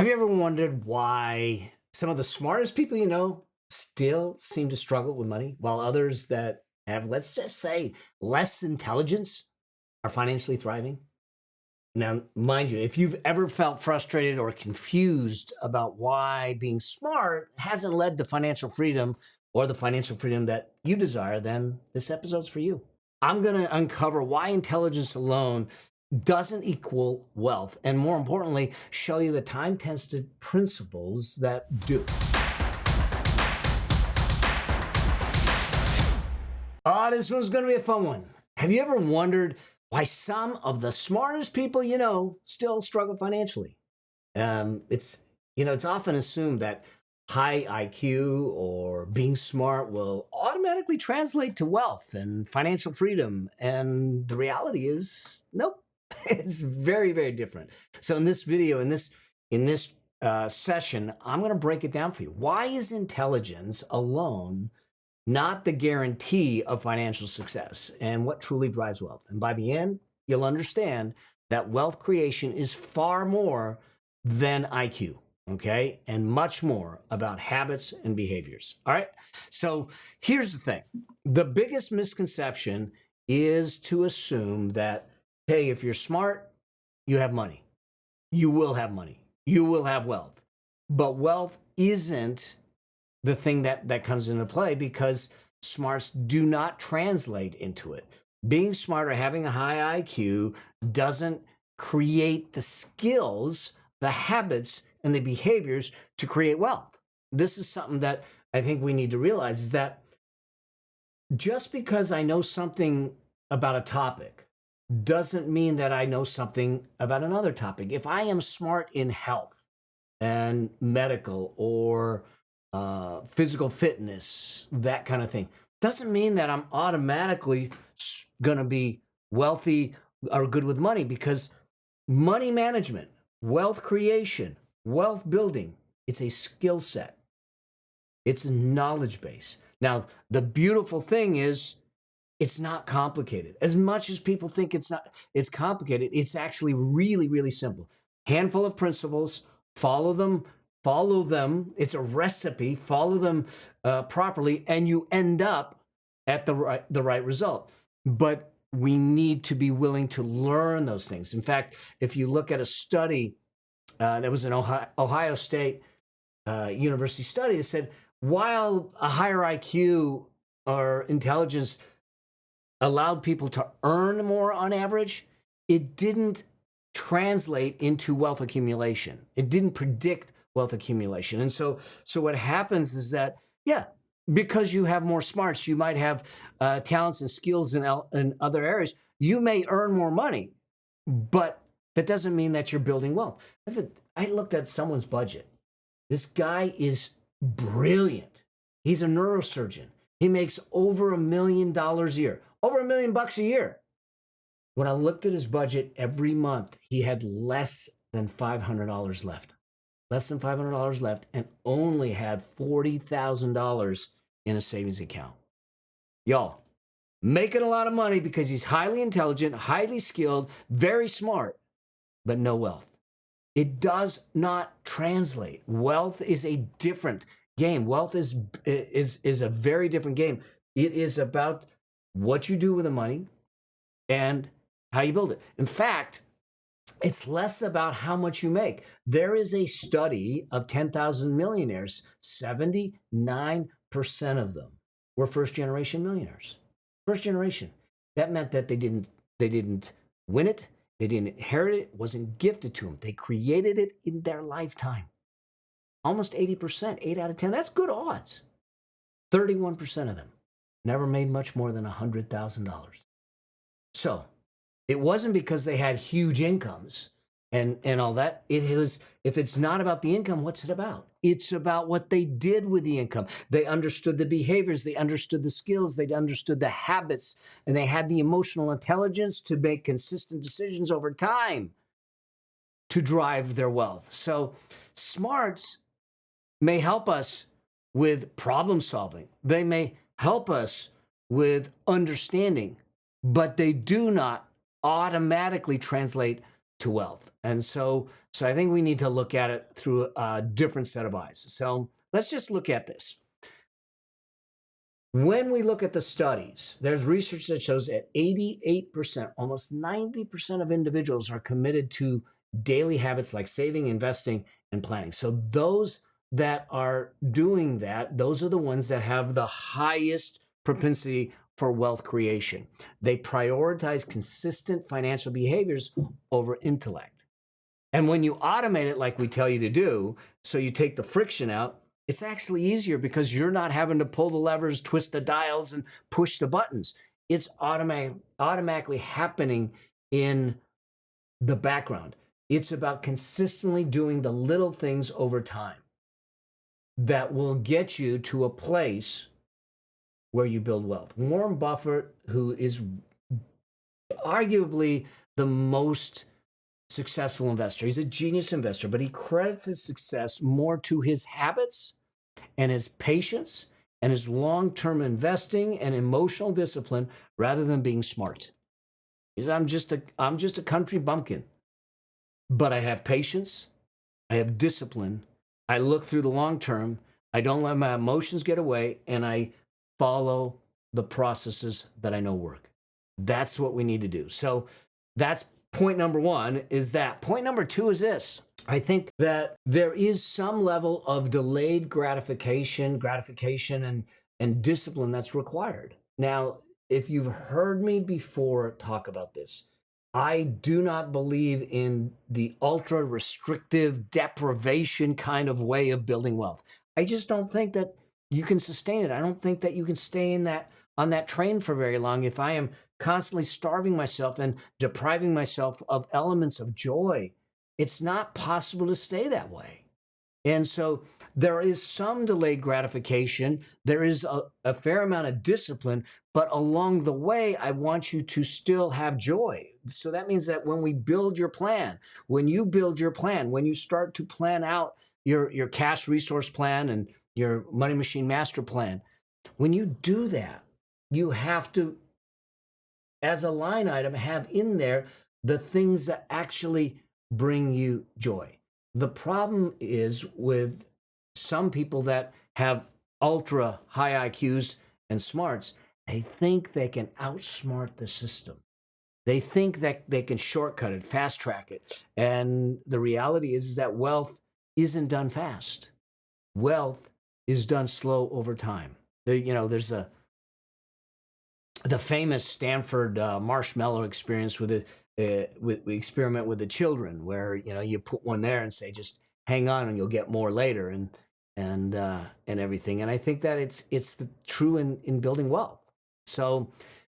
Have you ever wondered why some of the smartest people you know still seem to struggle with money, while others that have, let's just say, less intelligence are financially thriving? Now, mind you, if you've ever felt frustrated or confused about why being smart hasn't led to financial freedom or the financial freedom that you desire, then this episode's for you. I'm going to uncover why intelligence alone doesn't equal wealth, and more importantly, show you the time tested principles that do. This one's going to be a fun one. Have you ever wondered why some of the smartest people you know still struggle financially? It's often assumed that high IQ or being smart will automatically translate to wealth and financial freedom, and the reality is, nope. It's very, very different. So in this video, in this session, I'm going to break it down for you. Why is intelligence alone not the guarantee of financial success, and what truly drives wealth? And by the end, you'll understand that wealth creation is far more than IQ, okay? And much more about habits and behaviors, all right? So here's the thing. The biggest misconception is to assume that, hey, if you're smart, you have money. You will have money. You will have wealth. But wealth isn't the thing that comes into play, because smarts do not translate into it. Being smart or having a high IQ doesn't create the skills, the habits, and the behaviors to create wealth. This is something that I think we need to realize, is that just because I know something about a topic doesn't mean that I know something about another topic. If I am smart in health and medical or physical fitness, that kind of thing, doesn't mean that I'm automatically going to be wealthy or good with money, because money management, wealth creation, wealth building, it's a skill set. It's a knowledge base. Now, the beautiful thing is, it's not complicated. As much as people think it's complicated, it's actually really, really simple. Handful of principles, follow them. It's a recipe. Follow them properly, and you end up at the right result. But we need to be willing to learn those things. In fact, if you look at a study that was an Ohio State University study, that said while a higher IQ or intelligence allowed people to earn more on average, it didn't translate into wealth accumulation. It didn't predict wealth accumulation. And so what happens is that, yeah, because you have more smarts, you might have talents and skills in other areas. You may earn more money, but that doesn't mean that you're building wealth. I looked at someone's budget. This guy is brilliant. He's a neurosurgeon. He makes over $1 million a year, over $1 million a year. When I looked at his budget every month, he had less than $500 left. Less than $500 left, and only had $40,000 in a savings account. Y'all, making a lot of money because he's highly intelligent, highly skilled, very smart, but no wealth. It does not translate. Wealth is a different game. Wealth is a very different game. It is about what you do with the money and how you build it. In fact, it's less about how much you make. There is a study of 10,000 millionaires. 79% of them were first-generation millionaires. First generation. That meant that they didn't win it. They didn't inherit it. It wasn't gifted to them. They created it in their lifetime. Almost 80%, 8 out of 10. That's good odds. 31% of them never made much more than $100,000. So it wasn't because they had huge incomes and all that. It was, if it's not about the income, what's it about? It's about what they did with the income. They understood the behaviors, they understood the skills, they understood the habits, and they had the emotional intelligence to make consistent decisions over time to drive their wealth. So smarts may help us with problem solving. They may help us with understanding, but they do not automatically translate to wealth. And so I think we need to look at it through a different set of eyes. So let's just look at this. When we look at the studies, there's research that shows that 88%, almost 90% of individuals are committed to daily habits like saving, investing, and planning. So those that are doing that, those are the ones that have the highest propensity for wealth creation. They prioritize consistent financial behaviors over intellect. And when you automate it like we tell you to do, so you take the friction out, it's actually easier because you're not having to pull the levers, twist the dials, and push the buttons. It's automatically happening in the background. It's about consistently doing the little things over time that will get you to a place where you build wealth. Warren Buffett, who is arguably the most successful investor, he's a genius investor, but he credits his success more to his habits and his patience and his long-term investing and emotional discipline rather than being smart. He says, I'm just a country bumpkin, but I have patience, I have discipline, I look through the long term, I don't let my emotions get away, and I follow the processes that I know work. That's what we need to do. So that's point number one, is that. Point number two is this. I think that there is some level of delayed gratification and discipline that's required. Now, if you've heard me before talk about this, I do not believe in the ultra restrictive deprivation kind of way of building wealth. I just don't think that you can sustain it. I don't think that you can stay on that train for very long if I am constantly starving myself and depriving myself of elements of joy. It's not possible to stay that way. And so there is some delayed gratification. There is a fair amount of discipline, but along the way, I want you to still have joy. So that means that when we build your plan, when you build your plan, when you start to plan out your cash resource plan and your money machine master plan, when you do that, you have to, as a line item, have in there the things that actually bring you joy. The problem is with some people that have ultra high IQs and smarts, they think they can outsmart the system. They think that they can shortcut it, fast track it. And the reality is that wealth isn't done fast. Wealth is done slow over time. There's the famous Stanford marshmallow experience with we experiment with the children, where you put one there and say just hang on and you'll get more later, and everything. And I think that it's true in building wealth. So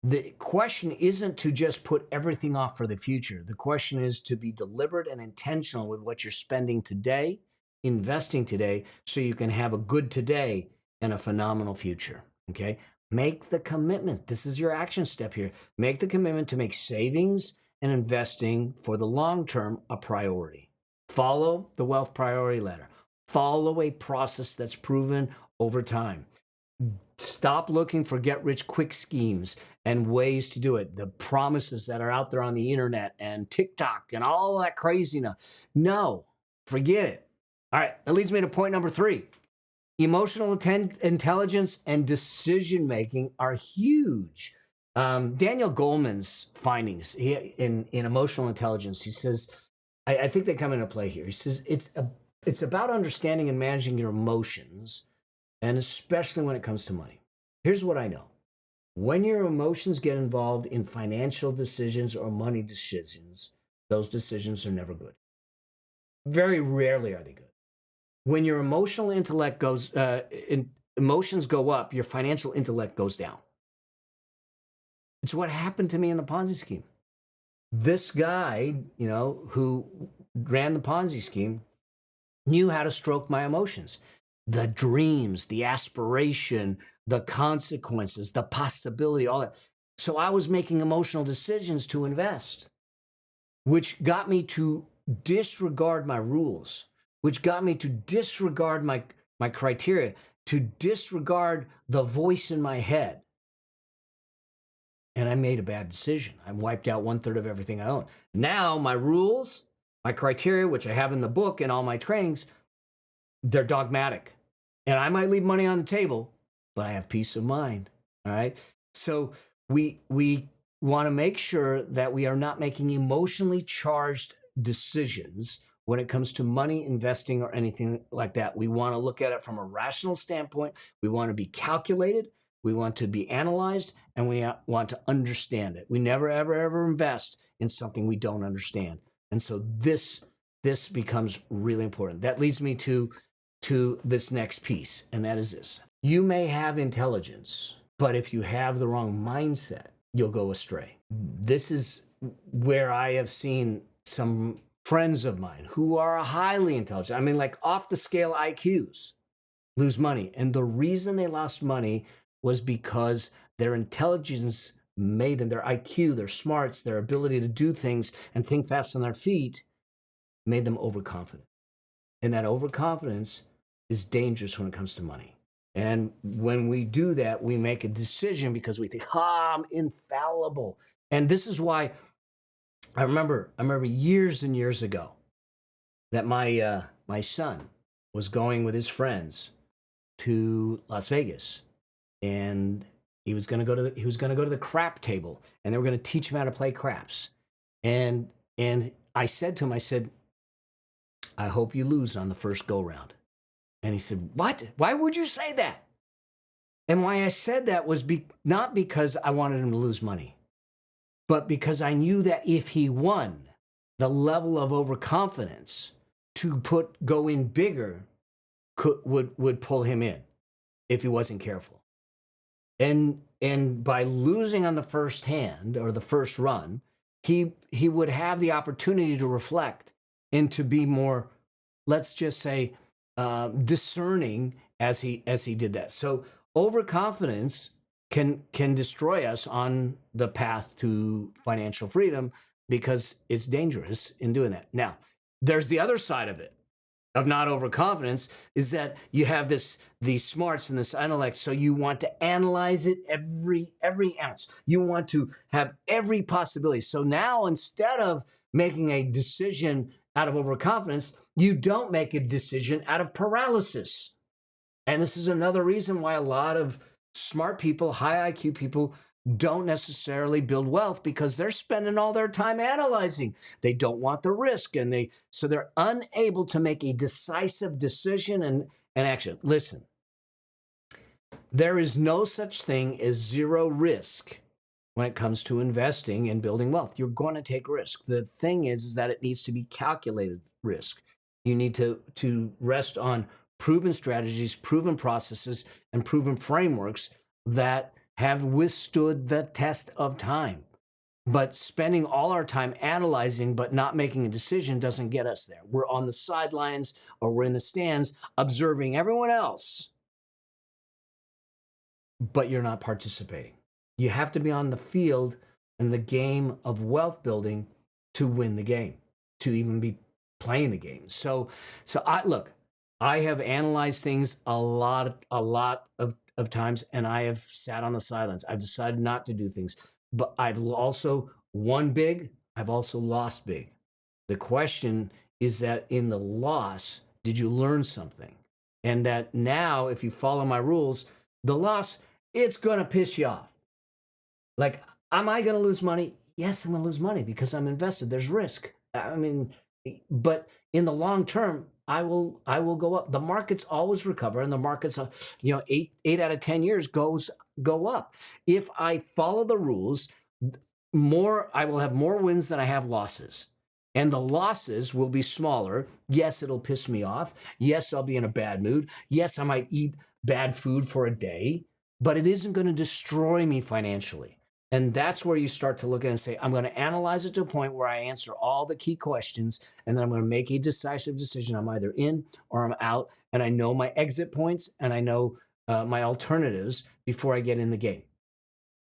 the question isn't to just put everything off for the future. The question is to be deliberate and intentional with what you're spending today, investing today, so you can have a good today and a phenomenal future. Okay. Make the commitment. This is your action step here. Make the commitment to make savings and investing for the long term a priority. Follow the wealth priority ladder. Follow a process that's proven over time. Stop looking for get-rich-quick schemes and ways to do it. The promises that are out there on the internet and TikTok and all that craziness. No, forget it. All right, that leads me to point number three. Emotional intelligence and decision-making are huge. Daniel Goleman's findings in emotional intelligence, he says, I think they come into play here. He says, it's about understanding and managing your emotions, and especially when it comes to money. Here's what I know. When your emotions get involved in financial decisions or money decisions, those decisions are never good. Very rarely are they good. When your emotional intellect emotions go up, your financial intellect goes down. It's what happened to me in the Ponzi scheme. This guy, who ran the Ponzi scheme, knew how to stroke my emotions. The dreams, the aspiration, the consequences, the possibility, all that. So I was making emotional decisions to invest, which got me to disregard my rules, which got me to disregard my criteria, to disregard the voice in my head. and I made a bad decision. I wiped out 1/3 of everything I own. Now my rules, my criteria, which I have in the book and all my trainings, they're dogmatic. And I might leave money on the table, but I have peace of mind. All right. So we want to make sure that we are not making emotionally charged decisions when it comes to money, investing, or anything like that. We want to look at it from a rational standpoint. We want to be calculated. We want to be analyzed, and we want to understand it. We never, ever, ever invest in something we don't understand. And so this becomes really important. That leads me to this next piece, and that is this. You may have intelligence, but if you have the wrong mindset, you'll go astray. This is where I have seen some friends of mine who are highly intelligent, I mean, like off the scale IQs, lose money. And the reason they lost money was because their intelligence made them, their IQ, their smarts, their ability to do things and think fast on their feet made them overconfident. And that overconfidence is dangerous when it comes to money. And when we do that, we make a decision because we think, I'm infallible. And this is why I remember years and years ago that my son was going with his friends to Las Vegas, and he was going to go to the crap table, and they were going to teach him how to play craps. And I said to him, I said, I hope you lose on the first go round. And he said, what? Why would you say that? And why I said that was not because I wanted him to lose money, but because I knew that if he won, the level of overconfidence to go in bigger would pull him in if he wasn't careful. And by losing on the first hand or the first run, he would have the opportunity to reflect and to be more, let's just say, discerning as he did that. So overconfidence can destroy us on the path to financial freedom because it's dangerous in doing that. Now, there's the other side of it, of not overconfidence, is that you have these smarts and this intellect, so you want to analyze it every ounce. You want to have every possibility. So now instead of making a decision out of overconfidence, you don't make a decision out of paralysis. And this is another reason why a lot of smart people, high IQ people, don't necessarily build wealth, because they're spending all their time analyzing. They don't want the risk, and so they're unable to make a decisive decision and action. Listen, there is no such thing as zero risk when it comes to investing and building wealth. You're going to take risk. The thing is that it needs to be calculated risk. You need to rest on proven strategies, proven processes, and proven frameworks that have withstood the test of time. But spending all our time analyzing but not making a decision doesn't get us there. We're on the sidelines or we're in the stands observing everyone else, but you're not participating. You have to be on the field in the game of wealth building to win the game, to even be playing the game. So I have analyzed things a lot of times, and I have sat on the sidelines. I've decided not to do things, but I've also won big. I've also lost big. The question is that in the loss, did you learn something? And that now, if you follow my rules, the loss, it's going to piss you off. Like, am I going to lose money? Yes, I'm going to lose money because I'm invested. There's risk. I mean, but in the long term, I will go up. The markets always recover, and the markets, 8 out of 10 years go up. If I follow the rules, I will have more wins than I have losses. And the losses will be smaller. Yes, it'll piss me off. Yes, I'll be in a bad mood. Yes, I might eat bad food for a day, but it isn't going to destroy me financially. And that's where you start to look at it and say, I'm going to analyze it to a point where I answer all the key questions, and then I'm going to make a decisive decision. I'm either in or I'm out, and I know my exit points, and I know my alternatives before I get in the game.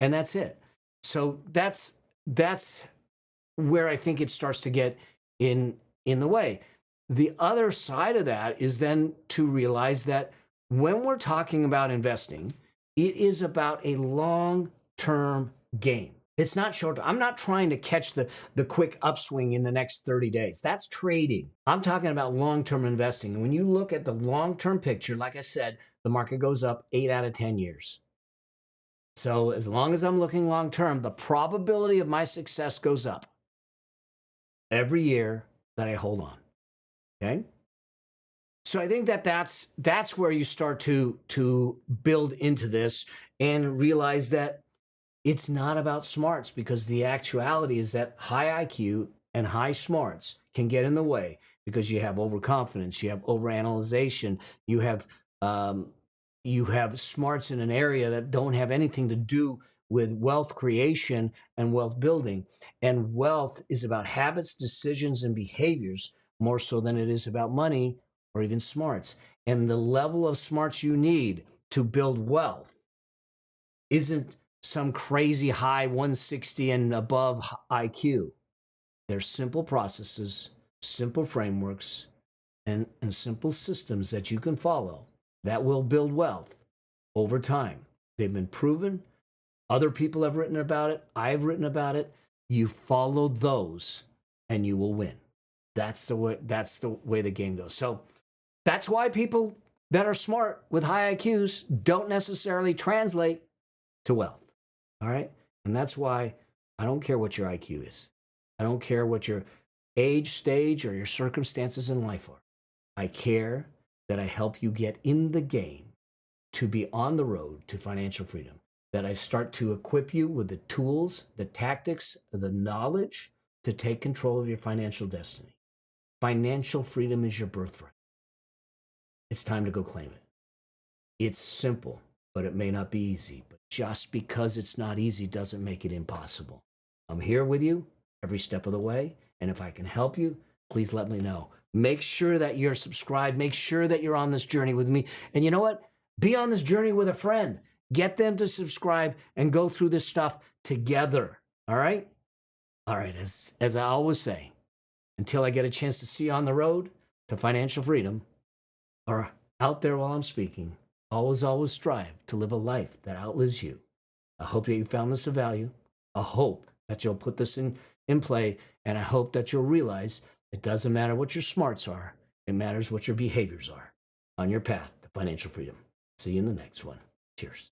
And that's it. So that's where I think it starts to get in the way. The other side of that is then to realize that when we're talking about investing, it is about a long-term game. It's not short. I'm not trying to catch the quick upswing in the next 30 days. That's trading. I'm talking about long-term investing. And when you look at the long-term picture, like I said, the market goes up 8 out of 10 years. So as long as I'm looking long-term, the probability of my success goes up every year that I hold on. Okay? So I think that that's where you start to build into this and realize that it's not about smarts, because the actuality is that high IQ and high smarts can get in the way because you have overconfidence, you have overanalyzation, um, you have smarts in an area that don't have anything to do with wealth creation and wealth building. And wealth is about habits, decisions, and behaviors more so than it is about money or even smarts. And the level of smarts you need to build wealth isn't some crazy high 160 and above IQ. They're simple processes, simple frameworks, and simple systems that you can follow that will build wealth over time. They've been proven. Other people have written about it. I've written about it. You follow those and you will win. That's the way the game goes. So that's why people that are smart with high IQs don't necessarily translate to wealth. All right. And that's why I don't care what your IQ is. I don't care what your age, stage, or your circumstances in life are. I care that I help you get in the game to be on the road to financial freedom, that I start to equip you with the tools, the tactics, the knowledge to take control of your financial destiny. Financial freedom is your birthright. It's time to go claim it. It's simple, but it may not be easy. But just because it's not easy doesn't make it impossible. I'm here with you every step of the way. And if I can help you, please let me know. Make sure that you're subscribed. Make sure that you're on this journey with me. And you know what? Be on this journey with a friend. Get them to subscribe and go through this stuff together. All right? All right. As I always say, until I get a chance to see you on the road to financial freedom or out there while I'm speaking, always strive to live a life that outlives you. I hope that you found this of value. I hope that you'll put this in play, and I hope that you'll realize it doesn't matter what your smarts are. It matters what your behaviors are on your path to financial freedom. See you in the next one. Cheers.